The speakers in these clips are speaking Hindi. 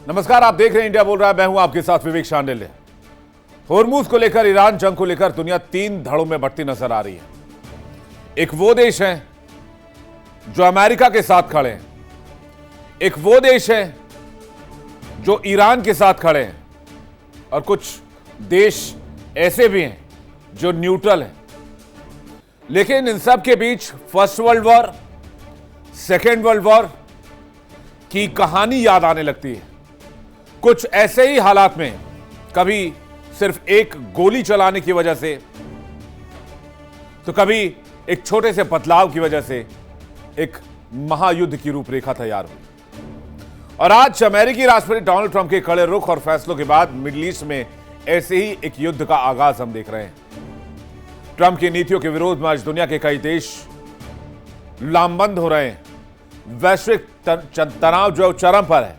नमस्कार, आप देख रहे हैं इंडिया बोल रहा है। मैं हूं आपके साथ विवेक शांडिल्य। होर्मुज को लेकर, ईरान जंग को लेकर दुनिया तीन धड़ों में बढ़ती नजर आ रही है। एक वो देश है जो अमेरिका के साथ खड़े हैं, एक वो देश है जो ईरान के साथ खड़े हैं, और कुछ देश ऐसे भी हैं जो न्यूट्रल हैं। लेकिन इन सब के बीच first world war, second world war की कहानी याद आने लगती है। कुछ ऐसे ही हालात में कभी सिर्फ एक गोली चलाने की वजह से, तो कभी एक छोटे से बदलाव की वजह से एक महायुद्ध की रूपरेखा तैयार हुई। और आज अमेरिकी राष्ट्रपति डोनाल्ड ट्रंप के कड़े रुख और फैसलों के बाद मिडिल ईस्ट में ऐसे ही एक युद्ध का आगाज हम देख रहे हैं। ट्रंप की नीतियों के विरोध में आज दुनिया के कई देश लामबंद हो रहे हैं। वैश्विक तनाव जो चरम पर है,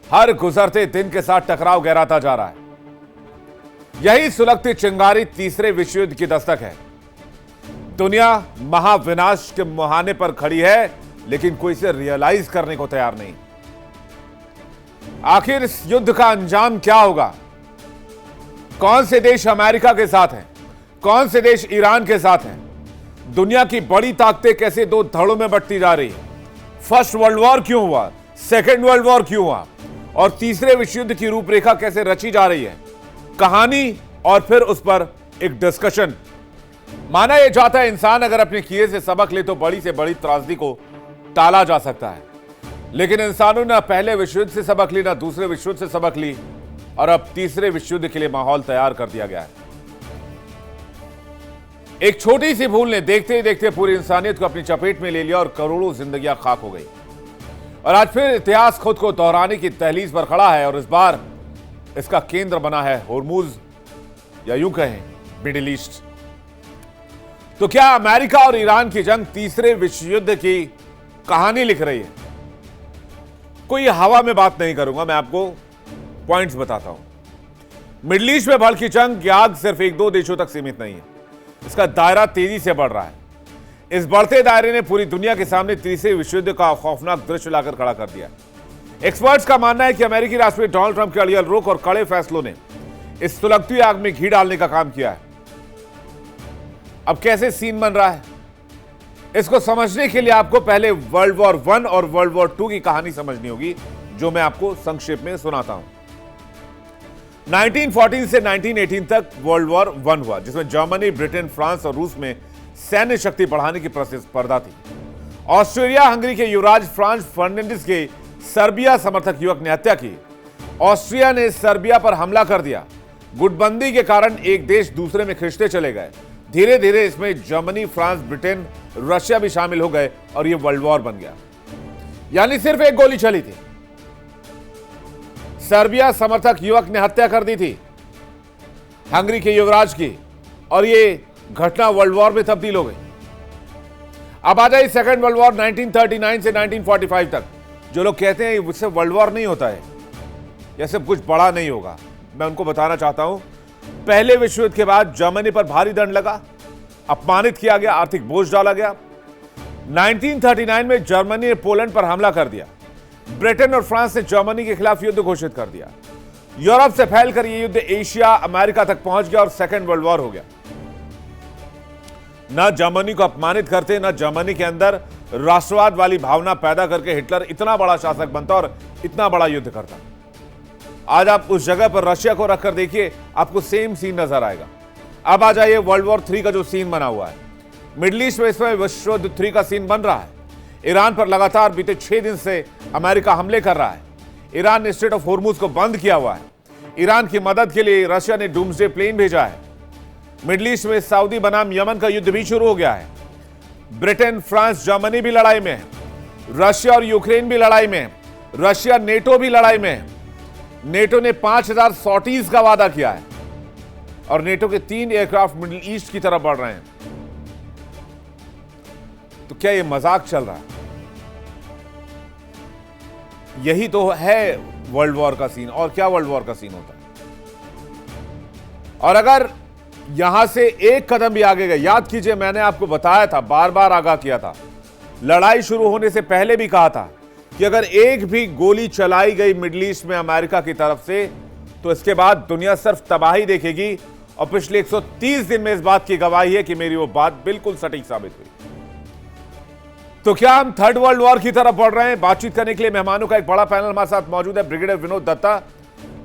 हर गुजरते दिन के साथ टकराव गहराता जा रहा है। यही सुलगती चिंगारी तीसरे विश्व युद्ध की दस्तक है। दुनिया महाविनाश के मुहाने पर खड़ी है, लेकिन कोई इसे रियलाइज करने को तैयार नहीं। आखिर इस युद्ध का अंजाम क्या होगा? कौन से देश अमेरिका के साथ हैं? कौन से देश ईरान के साथ हैं? दुनिया की बड़ी ताकतें कैसे दो धड़ों में बढ़ती जा रही है? फर्स्ट वर्ल्ड वॉर क्यों हुआ? सेकेंड वर्ल्ड वॉर क्यों हुआ? और तीसरे विश्व युद्ध की रूपरेखा कैसे रची जा रही है? कहानी और फिर उस पर एक डिस्कशन। माना यह जाता है इंसान अगर अपने किए से सबक ले तो बड़ी से बड़ी त्रासदी को टाला जा सकता है। लेकिन इंसानों ने पहले विश्व युद्ध से सबक ली, ना दूसरे विश्व युद्ध से सबक ली, और अब तीसरे विश्व युद्ध के लिए माहौल तैयार कर दिया गया है। एक छोटी सी भूल ने देखते ही देखते पूरी इंसानियत को अपनी चपेट में ले लिया और करोड़ों जिंदगियां खाक हो गई। और आज फिर इतिहास खुद को दोहराने की तहलीज पर खड़ा है, और इस बार इसका केंद्र बना है होर्मुज, या यूं कहें मिडिल ईस्ट। तो क्या अमेरिका और ईरान की जंग तीसरे विश्व युद्ध की कहानी लिख रही है? कोई हवा में बात नहीं करूंगा, मैं आपको पॉइंट्स बताता हूं। मिडिल ईस्ट में भड़की जंग की आग सिर्फ एक दो देशों तक सीमित नहीं है, इसका दायरा तेजी से बढ़ रहा है। इस बढ़ते दायरे ने पूरी दुनिया के सामने तीसरे विश्व युद्ध का खौफनाक दृश्य लाकर खड़ा कर दिया। एक्सपर्ट्स का मानना है कि अमेरिकी राष्ट्रपति डोनाल्ड ट्रंप के अड़ियल रुख और कड़े फैसलों ने इस सुलगती आग में घी डालने का काम किया है। अब कैसे सीन बन रहा है, इसको समझने के लिए आपको पहले वर्ल्ड वॉर 1 और वर्ल्ड वॉर 2 की कहानी समझनी होगी, जो मैं आपको संक्षेप में सुनाता हूं। 1914 से 1918 तक वर्ल्ड वॉर 1 हुआ, जिसमें जर्मनी, ब्रिटेन, फ्रांस और रूस में सैन्य शक्ति बढ़ाने की प्रतिस्पर्धा थी। ऑस्ट्रिया हंगरी के युवराज फ्रांस फर्नांडिस के सर्बिया समर्थक युवक ने हत्या की। ऑस्ट्रिया ने सर्बिया पर हमला कर दिया। गुटबंदी के कारण एक देश दूसरे में खिंचते चले गए। धीरे धीरे इसमें जर्मनी, फ्रांस, ब्रिटेन, रशिया भी शामिल हो गए और यह वर्ल्ड वॉर बन गया। यानी सिर्फ एक गोली चली थी, सर्बिया समर्थक युवक ने हत्या कर दी थी हंगरी के युवराज की, और यह घटना वर्ल्ड वॉर में तब्दील हो गई। अब आ जाए सेकेंड वर्ल्ड वॉर 1939 से 1945 तक। जो लोग कहते हैं इससे वर्ल्ड वॉर नहीं होता है या सब कुछ बड़ा नहीं होगा, मैं उनको बताना चाहता हूं, पहले विश्व युद्ध के बाद जर्मनी पर भारी दंड लगा, अपमानित किया गया, आर्थिक बोझ डाला गया। 1939 में जर्मनी ने पोलैंड पर हमला कर दिया। ब्रिटेन और फ्रांस ने जर्मनी के खिलाफ युद्ध घोषित कर दिया। यूरोप से फैलकर यह युद्ध एशिया, अमेरिका तक पहुंच गया और सेकेंड वर्ल्ड वॉर हो गया। न जर्मनी को अपमानित करते, न जर्मनी के अंदर राष्ट्रवाद वाली भावना पैदा करके हिटलर इतना बड़ा शासक बनता और इतना बड़ा युद्ध करता। आज आप उस जगह पर रशिया को रखकर देखिए, आपको सेम सीन नजर आएगा। अब आ जाइए वर्ल्ड वॉर 3 का जो सीन बना हुआ है। मिडिल ईस्ट में इसमें विश्व युद्ध 3 का सीन बन रहा है। ईरान पर लगातार बीते 6 दिन से अमेरिका हमले कर रहा है। ईरान ने स्ट्रेट ऑफ होर्मुज को बंद किया हुआ है। ईरान की मदद के लिए रशिया ने डूम्सडे प्लेन भेजा है। मिडिल ईस्ट में सऊदी बनाम यमन का युद्ध भी शुरू हो गया है। ब्रिटेन, फ्रांस, जर्मनी भी लड़ाई में है। रशिया और यूक्रेन भी लड़ाई में है। रशिया, नेटो भी लड़ाई में है। नेटो ने 5000 सॉर्टीज का वादा किया है और नेटो के 3 एयरक्राफ्ट मिडिल ईस्ट की तरफ बढ़ रहे हैं। तो क्या यह मजाक चल रहा है? यही तो है वर्ल्ड वॉर का सीन। और क्या वर्ल्ड वॉर का सीन होता है? और अगर यहां से एक कदम भी आगे गए, याद कीजिए मैंने आपको बताया था, बार बार आगाह किया था, लड़ाई शुरू होने से पहले भी कहा था कि अगर एक भी गोली चलाई गई मिडिल ईस्ट में अमेरिका की तरफ से तो इसके बाद दुनिया सिर्फ तबाही देखेगी। और पिछले 130 दिन में इस बात की गवाही है कि मेरी वो बात बिल्कुल सटीक साबित हुई। तो क्या हम थर्ड वर्ल्ड वॉर की तरफ बढ़ रहे हैं? बातचीत करने के लिए मेहमानों का एक बड़ा पैनल हमारे साथ मौजूद है। Brigadier Vinod Dutta,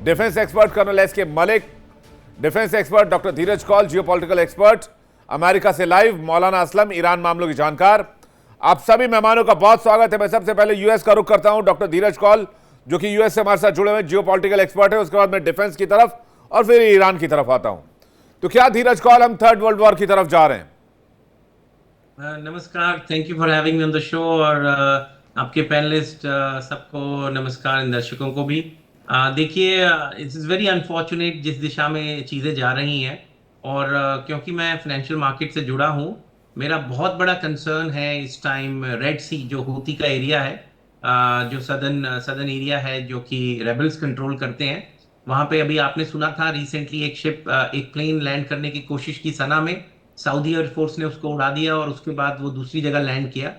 defence expert colonel S K Malik, defence expert doctor Dheeraj Kaul, geopolitical expert America से लाइव मौलाना असलम, ईरान मामलों की जानकार। आप सभी मेहमानों का बहुत स्वागत है। मैं सबसे पहले यूएस का रुख करता हूं, डॉक्टर धीरज कौल जो कि यूएस से हमारे साथ जुड़े हुए जियोपॉलिटिकल एक्सपर्ट है। उसके बाद मैं डिफेंस की तरफ और फिर ईरान की तरफ आता हूं। तो क्या धीरज कौल हम थर्ड वर्ल्ड वॉर की तरफ जा रहे हैं? नमस्कार, thank you for having me on the show. और आपके पैनलिस्ट सबको नमस्कार, दर्शकों को भी। देखिए, इट्स इज़ वेरी अनफॉर्चुनेट जिस दिशा में चीज़ें जा रही हैं। और क्योंकि मैं फाइनेंशियल मार्केट से जुड़ा हूँ, मेरा बहुत बड़ा कंसर्न है इस टाइम रेड सी जो हूती का एरिया है, जो सदर्न सदर्न एरिया है जो कि रेबल्स कंट्रोल करते हैं। वहाँ पे अभी आपने सुना था रिसेंटली एक प्लेन लैंड करने की कोशिश की सना में। सऊदी एयरफोर्स ने उसको उड़ा दिया और उसके बाद वो दूसरी जगह लैंड किया।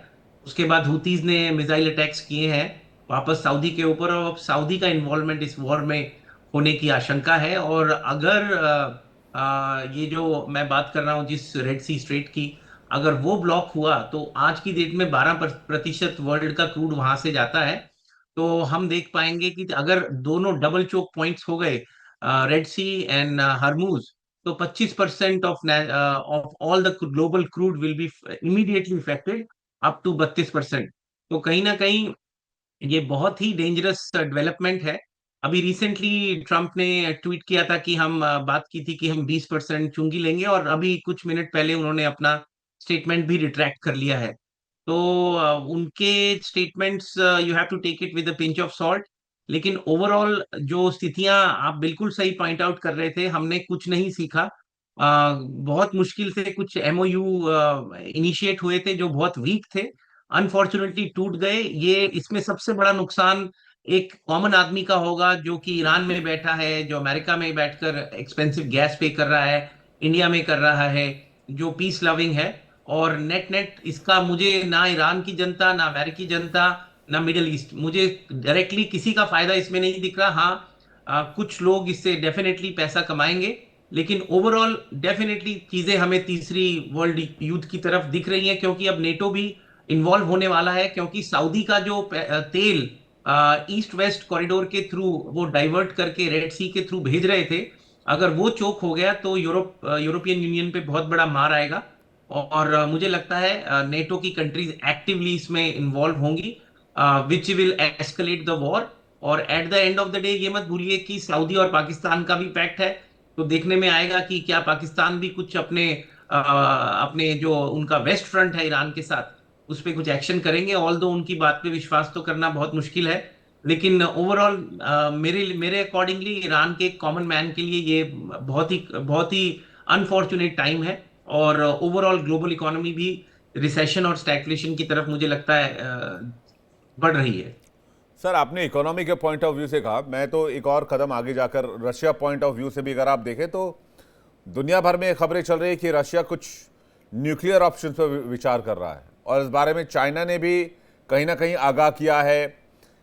उसके बाद हुतीज ने मिसाइल अटैक्स किए हैं वापस सऊदी के ऊपर, और अब सऊदी का इन्वॉल्वमेंट इस वॉर में होने की आशंका है। और अगर ये जो मैं बात कर रहा हूँ जिस रेड सी स्ट्रेट की, अगर वो ब्लॉक हुआ तो आज की डेट में 12% वर्ल्ड का क्रूड वहां से जाता है। तो हम देख पाएंगे कि अगर दोनों डबल चोक पॉइंट्स हो गए, रेड सी एंड हरमुज, तो 25% of all the global crude will be immediately affected, up to 32%। तो कहीं ना कहीं ये बहुत ही डेंजरस डेवलपमेंट है। अभी रिसेंटली ट्रंप ने ट्वीट किया था कि हम बात की थी कि हम 20% चुंगी लेंगे, और अभी कुछ मिनट पहले उन्होंने अपना स्टेटमेंट भी रिट्रैक्ट कर लिया है। तो उनके statements you have to take it with a pinch of salt. लेकिन ओवरऑल जो स्थितियां आप बिल्कुल सही पॉइंट आउट कर रहे थे, हमने कुछ नहीं सीखा। बहुत मुश्किल से कुछ एमओयू इनिशिएट हुए थे जो बहुत वीक थे, अनफॉर्चुनेटली टूट गए। ये इसमें सबसे बड़ा नुकसान एक कॉमन आदमी का होगा जो कि ईरान में बैठा है, जो अमेरिका में बैठकर एक्सपेंसिव गैस पे कर रहा है, इंडिया में कर रहा है, जो पीस लविंग है। और नेट नेट इसका मुझे ना ईरान की जनता, ना अमेरिकी जनता, ना मिडिल ईस्ट, मुझे डायरेक्टली किसी का फायदा इसमें नहीं दिख रहा। हाँ, कुछ लोग इससे डेफिनेटली पैसा कमाएंगे, लेकिन ओवरऑल डेफिनेटली चीजें हमें तीसरी वर्ल्ड युद्ध की तरफ दिख रही हैं, क्योंकि अब नेटो भी इन्वॉल्व होने वाला है। क्योंकि सऊदी का जो तेल ईस्ट वेस्ट कॉरिडोर के थ्रू वो डाइवर्ट करके रेड सी के थ्रू भेज रहे थे, अगर वो चोक हो गया तो यूरोपियन यूनियन पे बहुत बड़ा मार आएगा। और मुझे लगता है नेटो की कंट्रीज एक्टिवली इसमें इन्वॉल्व होंगी, which will escalate the war. और at the end of the day ये मत भूलिए कि सऊदी और पाकिस्तान का भी पैक्ट है। तो देखने में आएगा कि क्या पाकिस्तान भी कुछ अपने जो उनका वेस्ट फ्रंट है ईरान के साथ, उस पर कुछ एक्शन करेंगे। ऑल दो उनकी बात पे विश्वास तो करना बहुत मुश्किल है, लेकिन ओवरऑल मेरे मेरे अकॉर्डिंगली ईरान के कॉमन मैन के लिए ये बहुत ही अनफॉर्चुनेट टाइम है। और ओवरऑल ग्लोबल इकोनॉमी भी रिसेशन और स्टैग्फ्लेशन की तरफ मुझे लगता है बढ़ रही है। सर, आपने इकोनॉमी के पॉइंट ऑफ व्यू से कहा, मैं तो एक और कदम आगे जाकर रशिया पॉइंट ऑफ व्यू से भी अगर आप देखें तो दुनिया भर में खबरें चल रही है कि रशिया कुछ न्यूक्लियर ऑप्शन पर विचार कर रहा है, और इस बारे में चाइना ने भी कहीं ना कहीं आगाह किया है,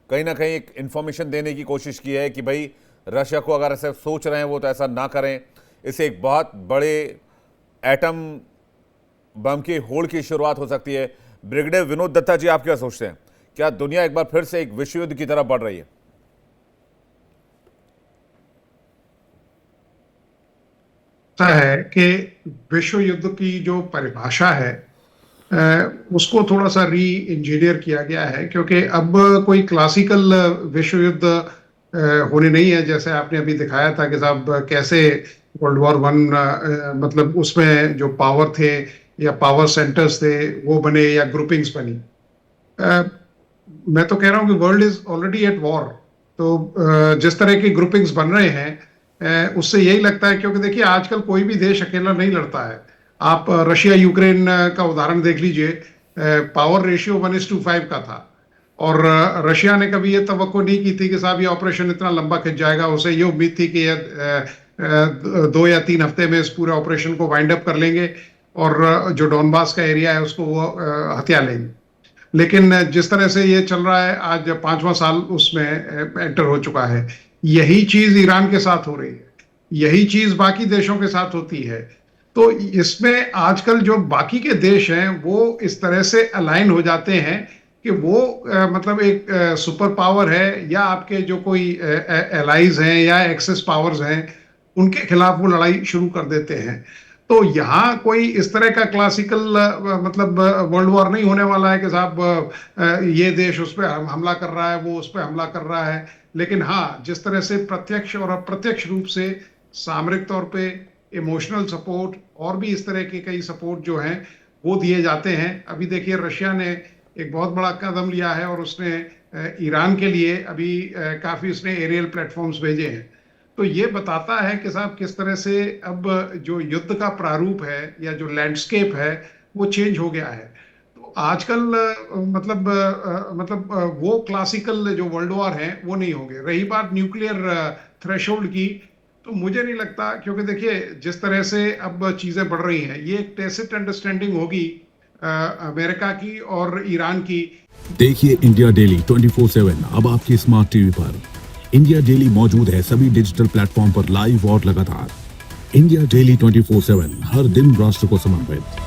कहीं ना कहीं एक इन्फॉर्मेशन देने की कोशिश की है कि भाई रशिया को अगर ऐसे सोच रहे हैं वो तो ऐसा ना करें, इसे एक बहुत बड़े एटम बम की होड़ की शुरुआत हो सकती है। ब्रिगेडियर विनोद दत्ता जी, आप क्या सोचते हैं? क्या दुनिया एक बार फिर से एक विश्व युद्ध की तरफ बढ़ रही है? ऐसा है कि विश्व युद्ध की जो परिभाषा है उसको थोड़ा सा री इंजीनियर किया गया है, क्योंकि अब कोई क्लासिकल विश्व युद्ध होने नहीं है। जैसे आपने अभी दिखाया था कि साहब कैसे वर्ल्ड वॉर वन मतलब उसमें जो पावर थे या पावर सेंटर्स थे वो बने या ग्रुपिंग्स बनी। मैं तो कह रहा हूं कि world is already at war. तो जिस तरह की ग्रुपिंग्स बन रहे हैं उससे यही लगता है, क्योंकि देखिए आजकल कोई भी देश अकेला नहीं लड़ता है। आप रशिया यूक्रेन का उदाहरण देख लीजिए, पावर रेशियो 1:5 का था, और रशिया ने कभी ये तवक्को नहीं की थी कि साहब ये ऑपरेशन इतना लंबा खिंच जाएगा। उसे ये उम्मीद थी कि 2 या 3 हफ्ते में इस पूरे ऑपरेशन को वाइंड अप कर लेंगे और जो डॉनबास का एरिया है उसको वो हथिया लेंगे। लेकिन जिस तरह से ये चल रहा है, आज 5वां साल उसमें एंटर हो चुका है। यही चीज ईरान के साथ हो रही है, यही चीज बाकी देशों के साथ होती है। तो इसमें आजकल जो बाकी के देश हैं वो इस तरह से अलाइन हो जाते हैं कि वो मतलब एक सुपर पावर है, या आपके जो कोई एलाइज हैं या एक्सेस पावर्स हैं, उनके खिलाफ वो लड़ाई शुरू कर देते हैं। तो यहाँ कोई इस तरह का क्लासिकल मतलब वर्ल्ड वॉर नहीं होने वाला है कि साहब ये देश उस पर हमला कर रहा है, वो उस पर हमला कर रहा है। लेकिन हाँ, जिस तरह से प्रत्यक्ष और अप्रत्यक्ष रूप से सामरिक तौर पे इमोशनल सपोर्ट और भी इस तरह के कई सपोर्ट जो हैं वो दिए जाते हैं। अभी देखिए, रशिया ने एक बहुत बड़ा कदम लिया है और उसने ईरान के लिए अभी काफी उसने एरियल प्लेटफॉर्म्स भेजे हैं। तो ये बताता है कि साहब किस तरह से अब जो युद्ध का प्रारूप है या जो लैंडस्केप है वो चेंज हो गया है। तो आजकल वो क्लासिकल जो वर्ल्ड वॉर हैं वो नहीं होंगे। रही बात न्यूक्लियर थ्रेशोल्ड की, तो मुझे नहीं लगता, क्योंकि देखिए जिस तरह से अब चीजें बढ़ रही हैं, ये एक टैसिट अंडरस्टैंडिंग होगी अमेरिका की और ईरान की। देखिए इंडिया डेली 24/7 अब आपकी स्मार्ट टीवी पर। इंडिया डेली मौजूद है सभी डिजिटल प्लेटफॉर्म पर लाइव और लगातार। इंडिया डेली 24/7 हर दिन राष्ट्र को समर्पित।